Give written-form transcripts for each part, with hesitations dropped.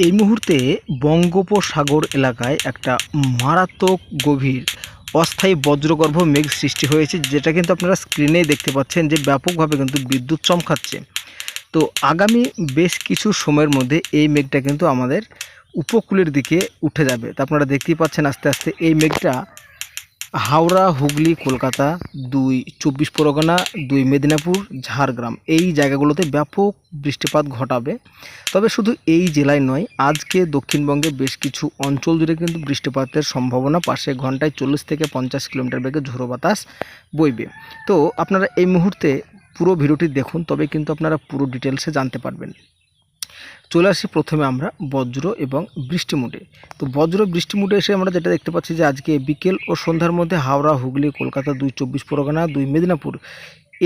এই মুহূর্তে বঙ্গোপসাগর এলাকায় একটা মারাত্মক গভীর অস্থায়ী বজ্রগর্ভ মেঘ সৃষ্টি হয়েছে, যেটা কিন্তু আপনারা স্ক্রিনেই দেখতে পাচ্ছেন যে ব্যাপকভাবে কিন্তু বিদ্যুৎ চমকাচ্ছে। তো আগামী বেশ কিছু সময়ের মধ্যে এই মেঘটা কিন্তু আমাদের উপকূলের দিকে উঠে যাবে। তো আপনারা দেখতেই পাচ্ছেন আস্তে আস্তে এই মেঘটা হাওড়া, হুগলি, কলকাতা, 2 চব্বিশ পরগনা, 2 মেদিনীপুর, ঝাড়গ্রাম এই জায়গাগুলোতে ব্যাপক বৃষ্টিপাত ঘটাবে। তবে শুধু এই জেলায় নয়, আজকে দক্ষিণবঙ্গে বেশ কিছু অঞ্চল জুড়ে কিন্তু বৃষ্টিপাতের সম্ভাবনা। পাশে ঘন্টায় 40 থেকে 50 কিলোমিটার বেগে ঝোড়ো বাতাস বইবে। তো আপনারা এই মুহূর্তে পুরো ভিডিওটি দেখুন, তবে কিন্তু আপনারা পুরো ডিটেলসে জানতে পারবেন। চলে আসি প্রথমে আমরা বজ্র এবং বৃষ্টি মুডে। তো বজ্র বৃষ্টি মুডে এসে আমরা যেটা দেখতে পাচ্ছি যে আজকে বিকেল ও সন্ধ্যার মধ্যে হাওড়া, হুগলি, কলকাতা, 2 চব্বিশ পরগনা, 2 মেদিনীপুর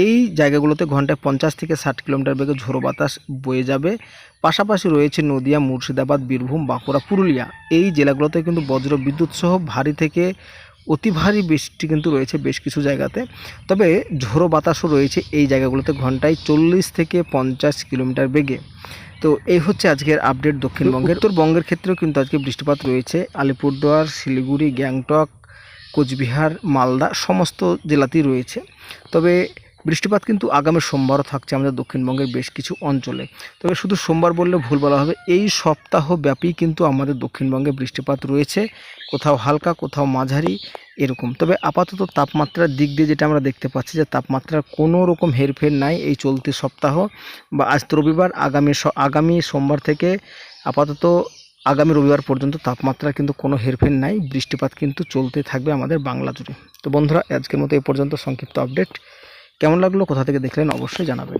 এই জায়গাগুলোতে ঘন্টায় 50 থেকে 60 কিলোমিটার বেগে ঝোড়ো বাতাস বয়ে যাবে। পাশাপাশি রয়েছে নদিয়া, মুর্শিদাবাদ, বীরভূম, বাঁকুড়া, পুরুলিয়া এই জেলাগুলোতে কিন্তু বজ্র বিদ্যুৎ সহ ভারী থেকে অতি ভারী বৃষ্টি কিন্তু রয়েছে বেশ কিছু জায়গাতে। তবে ঝোড়ো বাতাসও রয়েছে এই জায়গাগুলোতে ঘন্টায় 40 থেকে 50 কিলোমিটার বেগে। তো এই হচ্ছে আজকের আপডেট দক্ষিণবঙ্গের। উত্তরবঙ্গের ক্ষেত্রেও কিন্তু আজকে বৃষ্টিপাত রয়েছে। আলিপুরদুয়ার, শিলিগুড়ি, গ্যাংটক, কোচবিহার, মালদা সমস্ত জেলাতেই রয়েছে। তবে বৃষ্টিপাত কিন্তু আগামী সোমবারও থাকছে আমাদের দক্ষিণবঙ্গের বেশ কিছু অঞ্চলে। তবে শুধু সোমবার বললে ভুল বলা হবে, এই সপ্তাহব্যাপী কিন্তু আমাদের দক্ষিণবঙ্গে বৃষ্টিপাত রয়েছে, কোথাও হালকা, কোথাও মাঝারি এরকম। তবে আপাতত তাপমাত্রার দিক দিয়ে যেটা আমরা দেখতে পাচ্ছি যে তাপমাত্রার কোনো রকম হেরফের নাই এই চলতি সপ্তাহ বা আজ তো রবিবার, আগামী সোমবার থেকে আপাতত আগামী রবিবার পর্যন্ত তাপমাত্রা কিন্তু কোনো হেরফের নাই। বৃষ্টিপাত কিন্তু চলতে থাকবে আমাদের বাংলা জুড়ে। তো বন্ধুরা, আজকের মতো এই পর্যন্ত সংক্ষিপ্ত আপডেট। কেমন লাগলো, কোথা থেকে দেখলেন অবশ্যই জানাবেন।